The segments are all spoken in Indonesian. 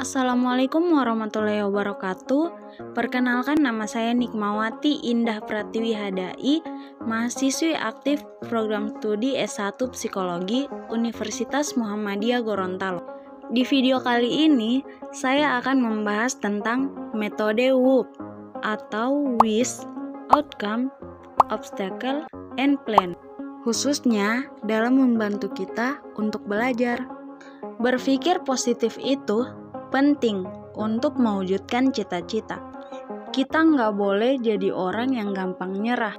Assalamualaikum warahmatullahi wabarakatuh. Perkenalkan, nama saya Nikmawati Indah Pratiwi Hadai, mahasiswi aktif program studi S1 Psikologi Universitas Muhammadiyah Gorontalo. Di video kali ini, saya akan membahas tentang metode WOOP atau WIS, Outcome, Obstacle, and Plan, khususnya dalam membantu kita untuk belajar. Berpikir positif itu penting untuk mewujudkan cita-cita. Kita nggak boleh jadi orang yang gampang nyerah.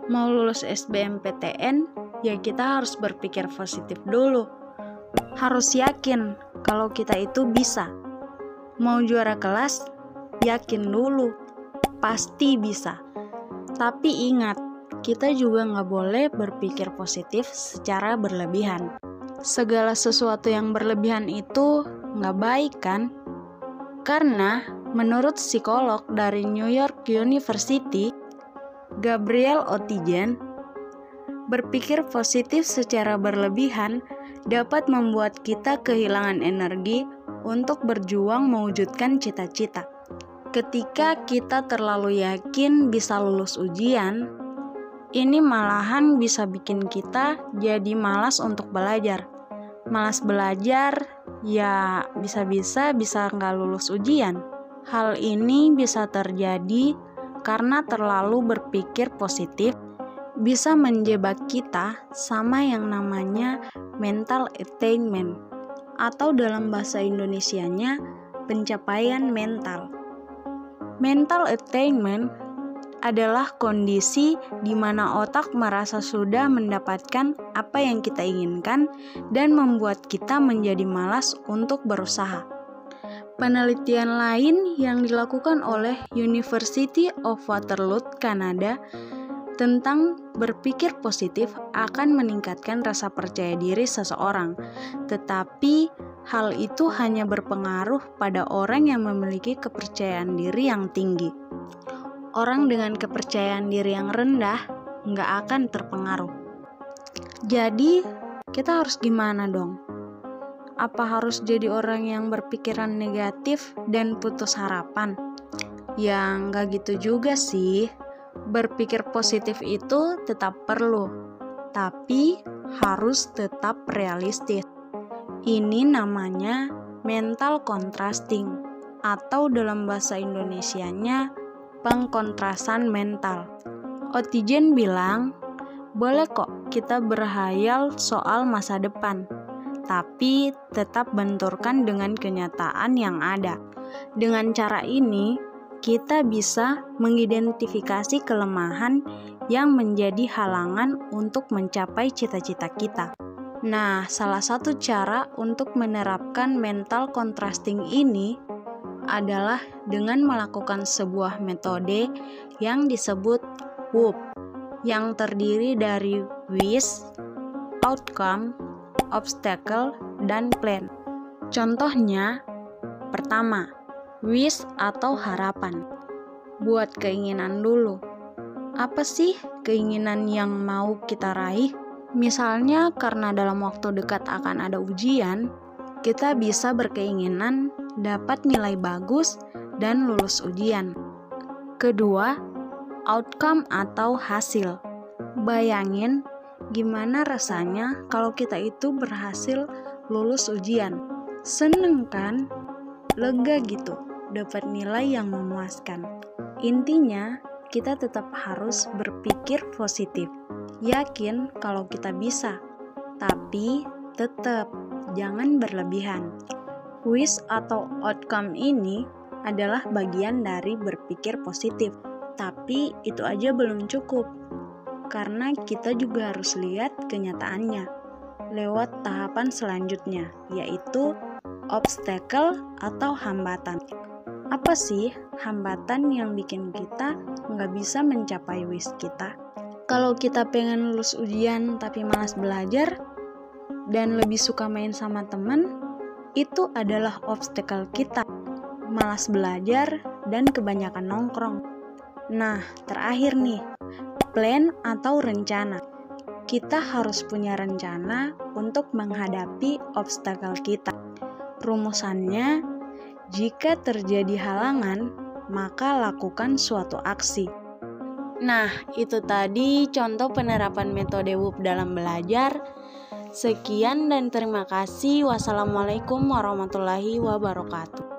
Mau lulus SBMPTN, ya kita harus berpikir positif dulu. Harus yakin kalau kita itu bisa. Mau juara kelas, yakin dulu. Pasti bisa. Tapi ingat, kita juga nggak boleh berpikir positif secara berlebihan. Segala sesuatu yang berlebihan itu nggak baik kan? Karena menurut psikolog dari New York University, Gabriel Oettingen, berpikir positif secara berlebihan dapat membuat kita kehilangan energi untuk berjuang mewujudkan cita-cita. Ketika kita terlalu yakin bisa lulus ujian, ini malahan bisa bikin kita jadi malas untuk belajar. Malas belajar, ya bisa nggak lulus ujian. Hal ini bisa terjadi karena terlalu berpikir positif, bisa menjebak kita sama yang namanya mental attainment, atau dalam bahasa Indonesianya, pencapaian mental. Mental attainment adalah kondisi di mana otak merasa sudah mendapatkan apa yang kita inginkan dan membuat kita menjadi malas untuk berusaha. Penelitian lain yang dilakukan oleh University of Waterloo, Kanada, tentang berpikir positif akan meningkatkan rasa percaya diri seseorang, tetapi hal itu hanya berpengaruh pada orang yang memiliki kepercayaan diri yang tinggi. Orang dengan kepercayaan diri yang rendah nggak akan terpengaruh. Jadi, kita harus gimana dong? Apa harus jadi orang yang berpikiran negatif dan putus harapan? Ya, nggak gitu juga sih. Berpikir positif itu tetap perlu, tapi harus tetap realistis. Ini namanya mental contrasting, atau dalam bahasa Indonesianya pengkontrasan mental. Oettingen bilang, boleh kok kita berhayal soal masa depan, tapi tetap benturkan dengan kenyataan yang ada. Dengan cara ini, kita bisa mengidentifikasi kelemahan yang menjadi halangan untuk mencapai cita-cita kita. Nah, salah satu cara untuk menerapkan mental contrasting ini adalah dengan melakukan sebuah metode yang disebut WOOP, yang terdiri dari WIS, Outcome, Obstacle, dan Plan. Contohnya, pertama, WIS atau harapan. Buat keinginan dulu. Apa sih keinginan yang mau kita raih? Misalnya karena dalam waktu dekat akan ada ujian, kita bisa berkeinginan dapat nilai bagus dan lulus ujian. Kedua, outcome atau hasil. Bayangin gimana rasanya kalau kita itu berhasil lulus ujian. Seneng kan? Lega gitu, dapat nilai yang memuaskan. Intinya, kita tetap harus berpikir positif. Yakin kalau kita bisa, tapi tetap jangan berlebihan. WIS atau outcome ini adalah bagian dari berpikir positif, tapi itu aja belum cukup, karena kita juga harus lihat kenyataannya lewat tahapan selanjutnya, yaitu obstacle atau hambatan. Apa sih hambatan yang bikin kita nggak bisa mencapai WIS kita? Kalau kita pengen lulus ujian tapi malas belajar dan lebih suka main sama teman, itu adalah obstacle kita, malas belajar dan kebanyakan nongkrong. Nah, terakhir nih, plan atau rencana. Kita harus punya rencana untuk menghadapi obstacle kita. Rumusannya, Jika terjadi halangan, maka lakukan suatu aksi. Nah, itu tadi contoh penerapan metode WUP dalam belajar. Sekian dan terima kasih. Wassalamualaikum warahmatullahi wabarakatuh.